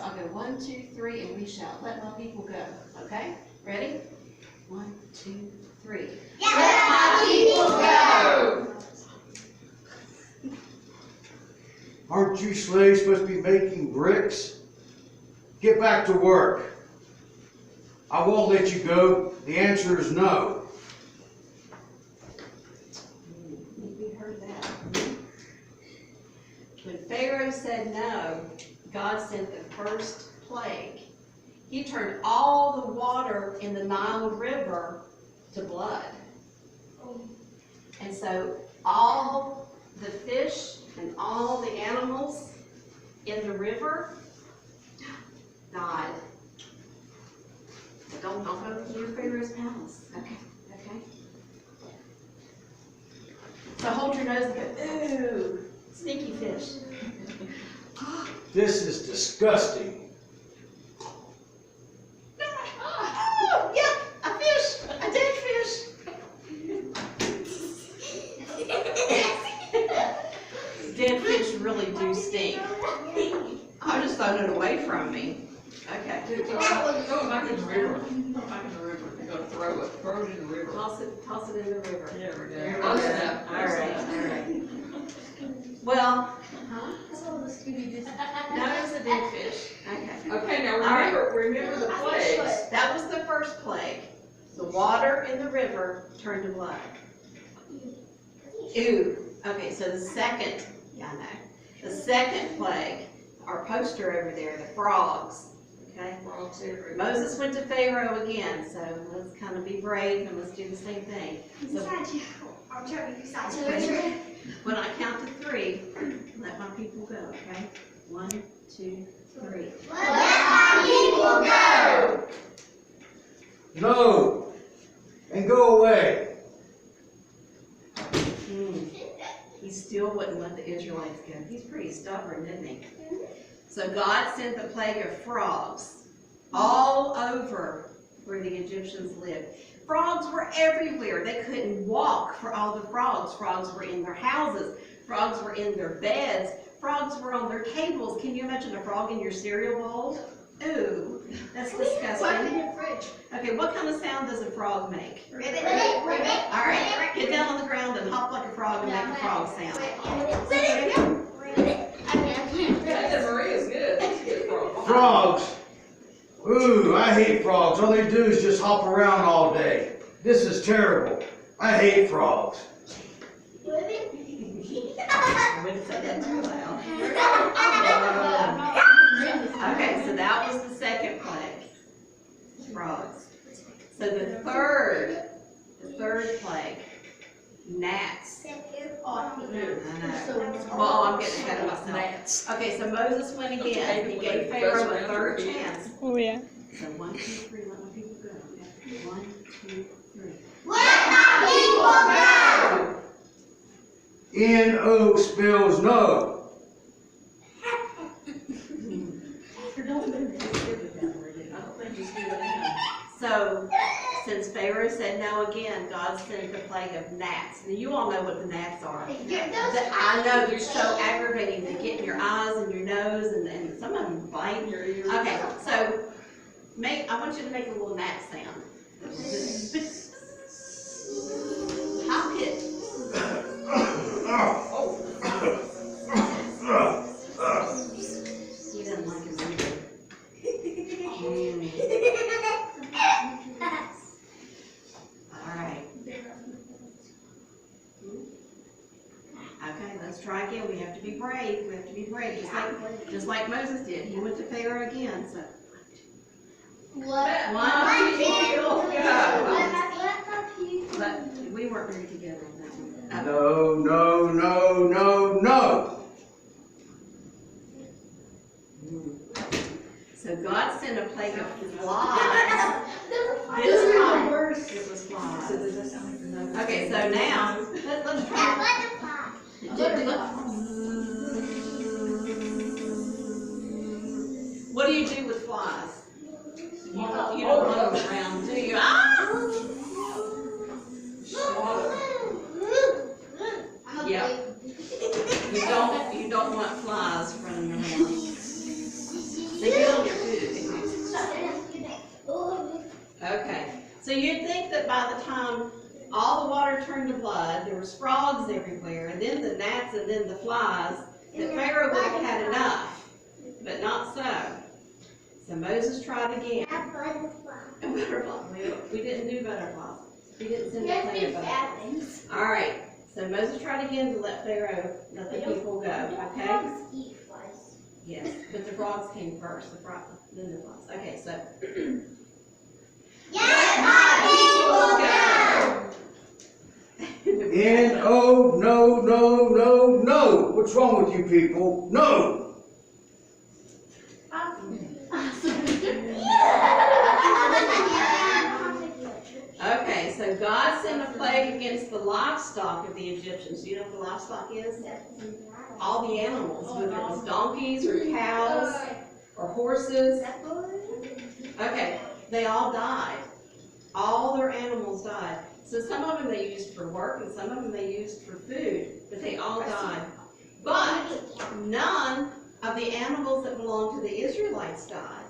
I'll go 1, 2, 3, and we shall let my people go. Okay? Ready? 1, 2, 3. Let my people go! Aren't you slaves supposed to be making bricks? Get back to work. I won't let you go. The answer is no. We heard that. When Pharaoh said no, God sent the first plague. He turned all the water in the Nile River to blood. And so all the fish and all the animals in the river died. But don't go near Pharaoh's palace. Okay, okay. So hold your nose and go, ooh, sneaky fish. This is disgusting. Oh, yuck, a fish, a dead fish. Dead fish really do stink. I'm just throwing it away from me. Okay. Throw it back in the river. Throw it back in the river. You're gonna throw it. Throw it in the river. Toss it in the river. There we go. All right. Well, huh? No, it's a dead fish. Okay. Okay, now right. remember the plagues. That was the first plague. The water in the river turned to blood. Ooh. Okay, so the second, yeah, I know. The second plague, our poster over there, the frogs. Okay? Frogs everywhere. Moses went to Pharaoh again, so let's kind of be brave and let's do the same thing. So, when I count to 3, let my people go, okay? 1, 2, 3. Let my people go! No. And go away. He still wouldn't let the Israelites go. He's pretty stubborn, isn't he? So God sent the plague of frogs all over where the Egyptians lived. Frogs were everywhere. They couldn't walk for all the frogs. Frogs were in their houses. Frogs were in their beds. Frogs were on their tables. Can you imagine a frog in your cereal bowl? Ooh, that's disgusting. Okay, what kind of sound does a frog make? All right, get down on the ground and hop like a frog and make a frog sound. Maria's good. That's good frog. Frogs. Ooh, I hate frogs. All they do is just hop around all day. This is terrible. I hate frogs. I wouldn't say that too loud. Okay, so that was the second plague. Frogs. So the third plague, gnats. I know. Well, I'm getting ahead of myself. Okay, so Moses went again. He gave Pharaoh a third chance. Oh, yeah. So 1, 2, 3, let my people go. Okay. 1, 2, 3. Let my people go! N-O spells no. So, since Pharaoh said no again, God sent the plague of gnats. Now, you all know what the gnats are. I know they're so aggravating. They get in your eyes and your nose, and some of them bite your ears. Okay, so I want you to make a little gnat sound. High pitch. He doesn't like his ears. Alright. Okay, let's try again. We have to be brave. We have to be brave. Just like Moses did. He went to Pharaoh again. So Let my people go! but we weren't very together on that one. No, no, no, no, no. So God sent a plague of flies. This time it was flies. Okay, so now let's try. What do you do with flies? You don't let them around, do you? Ah! Yeah. You don't want flies running around. They get on you'd think that by the time all the water turned to blood, there was frogs everywhere, and then the gnats and then the flies, that Pharaoh would have had enough, but not so. So Moses tried again. And butterflies. We didn't do butterflies. We didn't send the plague of butterflies. All right. So Moses tried again to let Pharaoh let the people go. Okay. Frogs eat flies. Yes, but the frogs came first. Then the flies. Okay. So. Let my people go. N-O, no, no, no, no. What's wrong with you people? No. Okay, so God sent a plague against the livestock of the Egyptians. Do you know what the livestock is? All the animals, whether it was donkeys or cows or horses. Okay, they all died. All their animals died. So some of them they used for work and some of them they used for food, but they all died. But none of the animals that belonged to the Israelites died.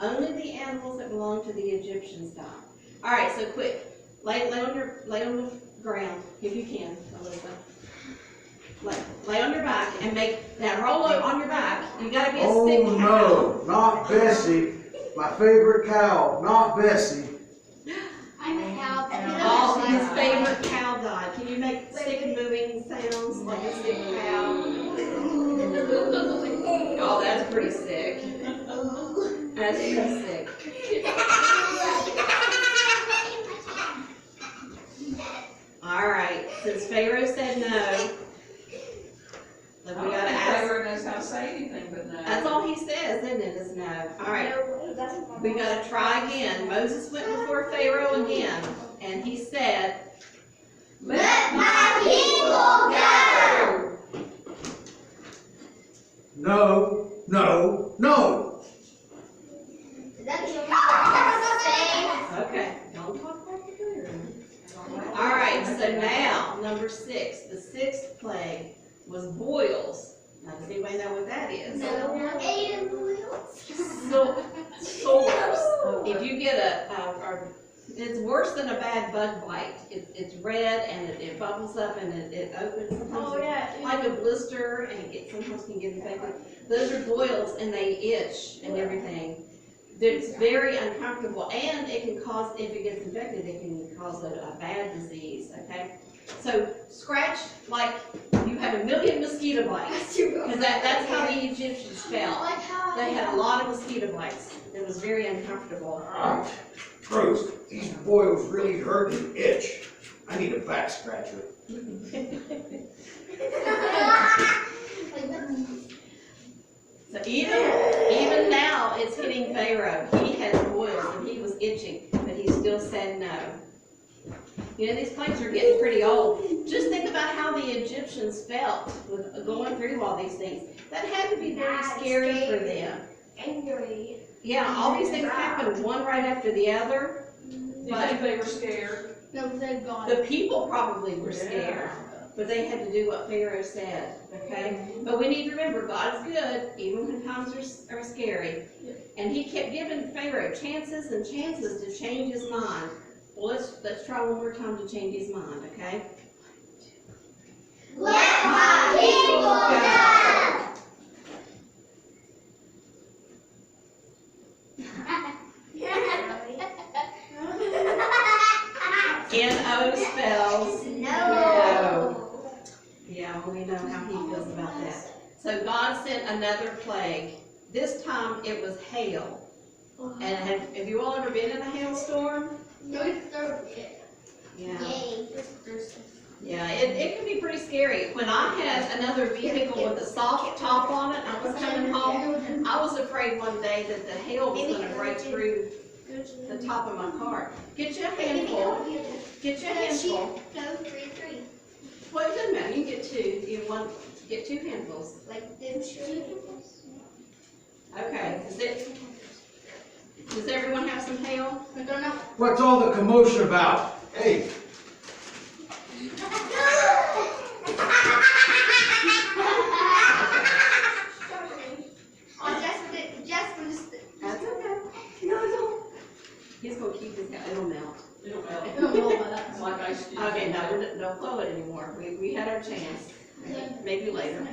Only the animals that belonged to the Egyptians died. All right, so quick. Lay on the ground if you can, Alyssa. Lay on your back and now roll up on your back. You got to be a sick Oh cow. no, not Bessie. My favorite cow, not Bessie. I'm a cow. Oh, his favorite cow died. Can you make sick moving sounds like a sick cow? Oh, that's pretty sick. That's pretty sick. All right, since Pharaoh said no, then we gotta ask. Pharaoh knows how to say anything but no. That's all he says, isn't it? Is no. All right, we gotta try again. Moses went before Pharaoh again, and he said, Let my people go. No, no, no. Is that the only okay, don't talk like the clear. All right, so now, number 6, the 6th plague was boils. Now, does anybody know what that is? No, eight wheels. Sores. If you get it's worse than a bad bug bite. It's red and it bubbles up and it opens. Sometimes it's like a blister and sometimes can get infected. Those are boils and they itch and everything. It's very uncomfortable, and it can cause, if it gets infected, it can cause a bad disease, okay? So scratch like you have a million mosquito bites, because that's how the Egyptians felt. They had a lot of mosquito bites. It was very uncomfortable. Gross. These boils really hurt and itch. I need a back scratcher. So even now, it's hitting Pharaoh. He has boils and he was itching, but he still said no. You know, these plagues are getting pretty old. Just think about how the Egyptians felt with going through all these things. That had to be very scary for them. Angry. Yeah, all these things happened one right after the other. Do you think they were scared? No, they're gone. The people probably were scared, but they had to do what Pharaoh said, okay? But we need to remember, God's good, even when times are scary. And he kept giving Pharaoh chances and chances to change his mind. Well, let's try one more time to change his mind, okay? Let my people go. N-O spells No. Yeah, well, we know how he feels about that. So God sent another plague. This time it was hail. And have you all ever been in a hailstorm? No. Yeah. Yay. Yeah, it can be pretty scary. When I had another vehicle with a soft top on it, and I was coming home, I was afraid one day that the hail was going to break through the top of my car. Get you a handful. Get you a handful. No, 3. Well, it doesn't matter. You can get 2. You want get 2 handfuls. Like them shoes. Okay. Does everyone have some hail? I don't know. What's all the commotion about? Hey, Oh, Jasper, That's okay. No, don't. He's He's gonna keep his, it'll melt. It'll melt. It's Like ice cubes. Okay, no, don't blow it anymore. We had our chance. Maybe later.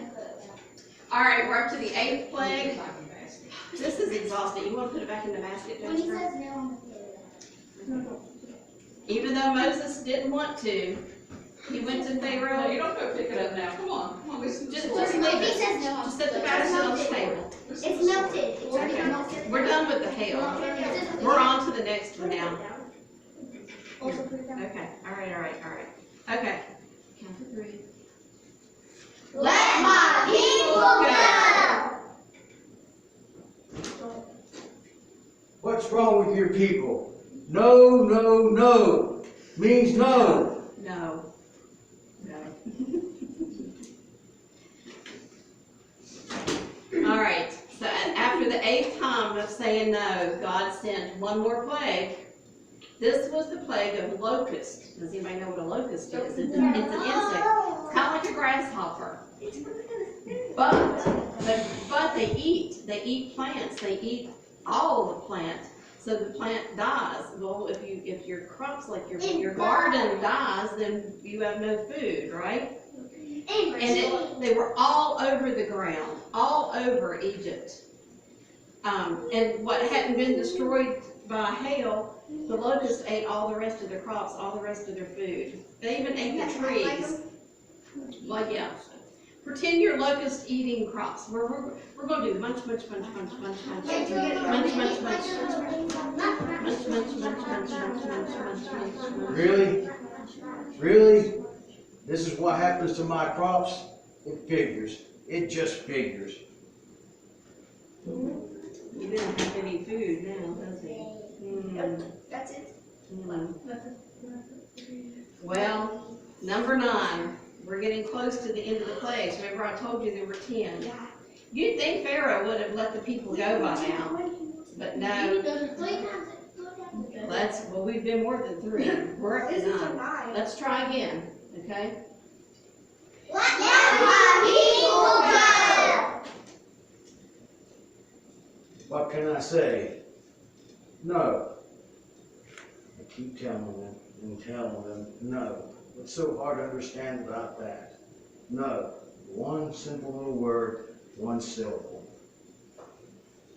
All right, we're up to the 8th plague. This is exhausting. You want to put it back in the basket, When he Jennifer? says no, I'm Even though Moses didn't want to, he went to No, Pharaoh. you don't go pick it up now. Come on, listen to the Just story. leave If he it. says no, I'm Just set the basket on the table. Listen to It's the story. melted. It's already Okay. melted. We're done with the hail. We're on to the next one now. Also put it down. Okay, all right. Okay. Count to 3. Let my people go. What's wrong with your people? No, no, no. Means no. No. All right, so after the 8th time of saying no, God sent one more plague. This was the plague of locust. Does anybody know what a locust is? It's an insect. It's kind of like a grasshopper. But they eat plants. They eat all the plant. So the plant dies. Well, if your crops, like your garden dies, then you have no food, right? And they were all over the ground, all over Egypt. And what hadn't been destroyed by hail, the locusts ate all the rest of their crops, all the rest of their food. They even ate the trees. Like, yeah. Pretend you're locust eating crops. We're going to do munch. Munch. Really? Really? This is what happens to my crops? It figures. It just figures. He didn't have any food now, does he? That's it. Well, number 9. We're getting close to the end of the plagues. Remember I told you there were 10. You'd think Pharaoh would have let the people go by now. But no. Well, we've been more than 3. We're up to 9. Let's try again, okay? Let my people go. What can I say? No. I keep telling them and telling them no. What's so hard to understand about that? No. One simple little word, one syllable.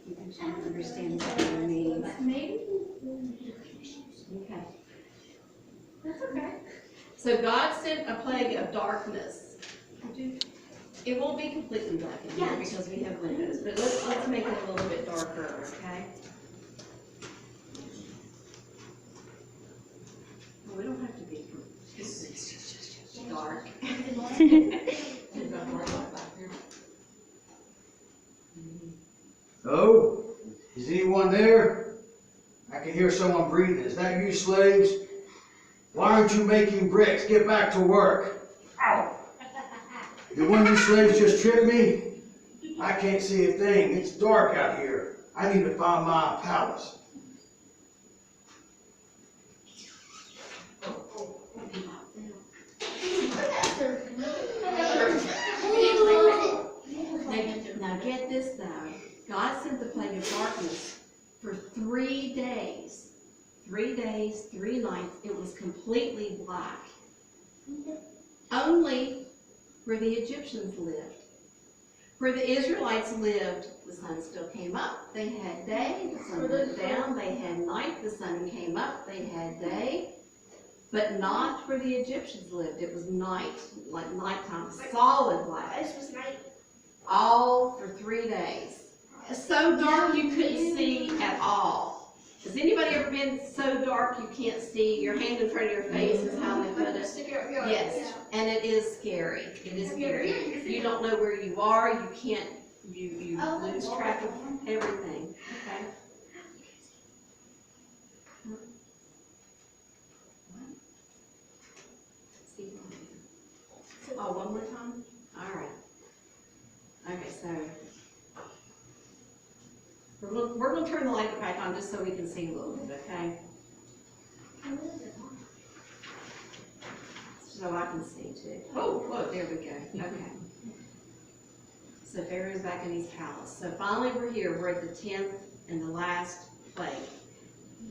You can try to understand what it means. Maybe. Okay. That's okay. So God sent a plague of darkness. It won't be completely black in here because we have windows, but let's make it a little bit darker, okay? Well, we don't have to be dark. Oh, is anyone there? I can hear someone breathing. Is that you, slaves? Why aren't you making bricks? Get back to work. Ow! Did one of you slaves just trip me? I can't see a thing. It's dark out here. I need to find my palace. Now get this though. God sent the plague of darkness for 3 days. 3 days, 3 nights. It was completely black. Only where the Egyptians lived. Where the Israelites lived, the sun still came up. They had day, the sun went down. They had night, the sun came up. They had day. But not where the Egyptians lived. It was night, like nighttime, solid black. This was night. All for 3 days. So dark you couldn't see at all. Has anybody ever been so dark you can't see? Your hand in front of your face is how they put it. Yes, and it is scary. It is scary. You don't know where you are. You can't. You lose track of everything. Okay. Oh, one more time? All right. Okay, so we're going to turn the light back on just so we can see a little bit, okay? So I can see too. Oh, there we go. Okay. So Pharaoh's back in his palace. So finally we're here. We're at the 10th and the last plague.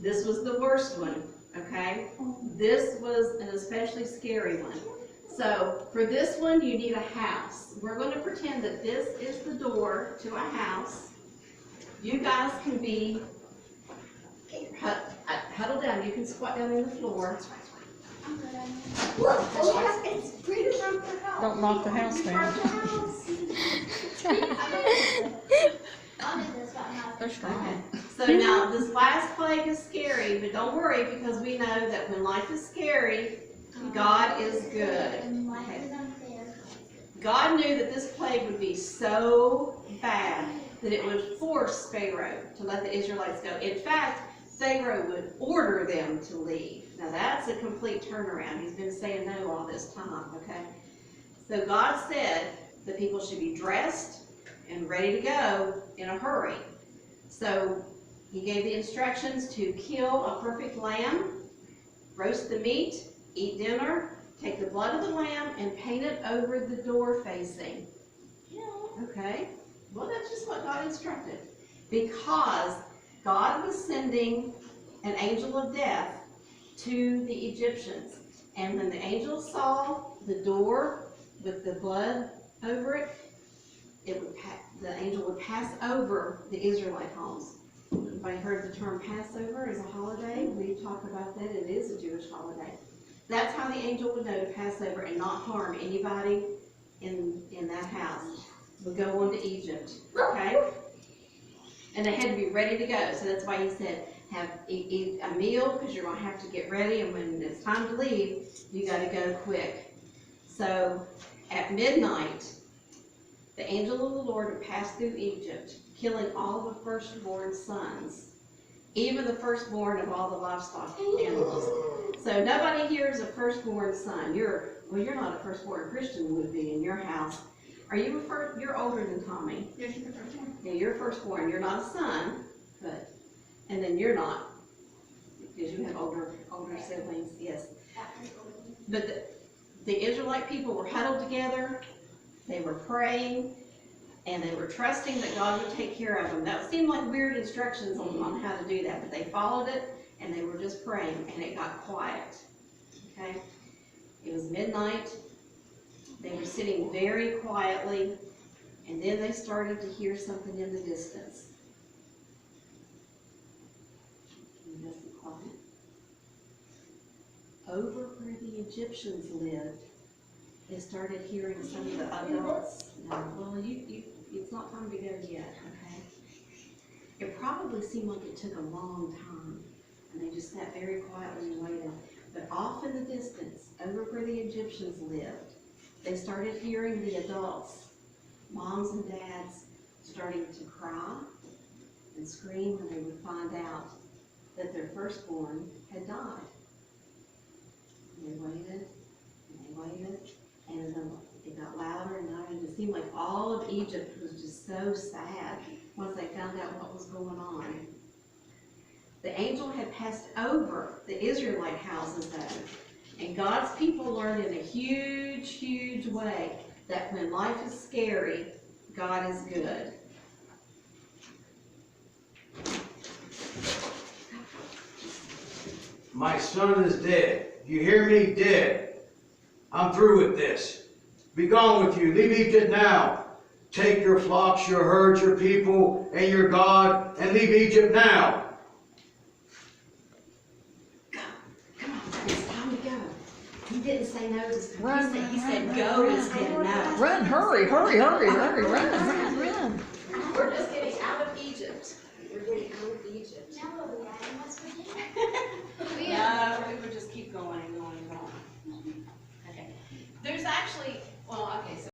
This was the worst one, okay? This was an especially scary one. So for this one, you need a house. We're going to pretend that this is the door to a house. You guys can be huddle down. You can squat down in the floor. I'm good at it. Look, it's pretty from the house. Don't knock the house down. They're strong. So now this last plague is scary, but don't worry because we know that when life is scary, God is good. Okay. God knew that this plague would be so bad that it would force Pharaoh to let the Israelites go. In fact, Pharaoh would order them to leave. Now that's a complete turnaround. He's been saying no all this time, okay? So God said the people should be dressed and ready to go in a hurry. So he gave the instructions to kill a perfect lamb, roast the meat, eat dinner, take the blood of the lamb and paint it over the door facing. Okay, well that's just what God instructed. Because God was sending an angel of death to the Egyptians. And when the angel saw the door with the blood over it, the angel would pass over the Israelite homes. Everybody heard the term Passover as a holiday? We talk about that. It is a Jewish holiday. That's how the angel would know to pass over and not harm anybody in that house. Would go on to Egypt, okay? And they had to be ready to go. So that's why he said, eat a meal because you're going to have to get ready. And when it's time to leave, you got to go quick. So at midnight, the angel of the Lord would pass through Egypt, killing all the firstborn sons, even the firstborn of all the livestock animals. So nobody here is a firstborn son. You're not a firstborn Christian would be in your house. Are you you're older than Tommy? Yes, you're the first one. Yeah, you're firstborn. You're not a son, and then you're not, because you have older siblings, yes. But the Israelite people were huddled together, they were praying, and they were trusting that God would take care of them. That seemed like weird instructions on how to do that, but they followed it, and they were just praying, and it got quiet, okay? It was midnight. They were sitting very quietly, and then they started to hear something in the distance. It wasn't quiet. Over where the Egyptians lived, they started hearing some of the adults. Well, it's not time to go yet, okay? It probably seemed like it took a long time, and they just sat very quietly and waited. But off in the distance, over where the Egyptians lived, they started hearing the adults, moms and dads, starting to cry and scream when they would find out that their firstborn had died. And they waited, and they waited, and then it got louder and louder, and it seemed like all of Egypt was just so sad once they found out what was going on. The angel had passed over the Israelite houses though, and God's people learned in a huge, huge way that when life is scary, God is good. My son is dead. You hear me? Dead. I'm through with this. Be gone with you. Leave Egypt now. Take your flocks, your herds, your people, and your God, and leave Egypt now. He didn't say no. He said go instead of no. Run, hurry, run.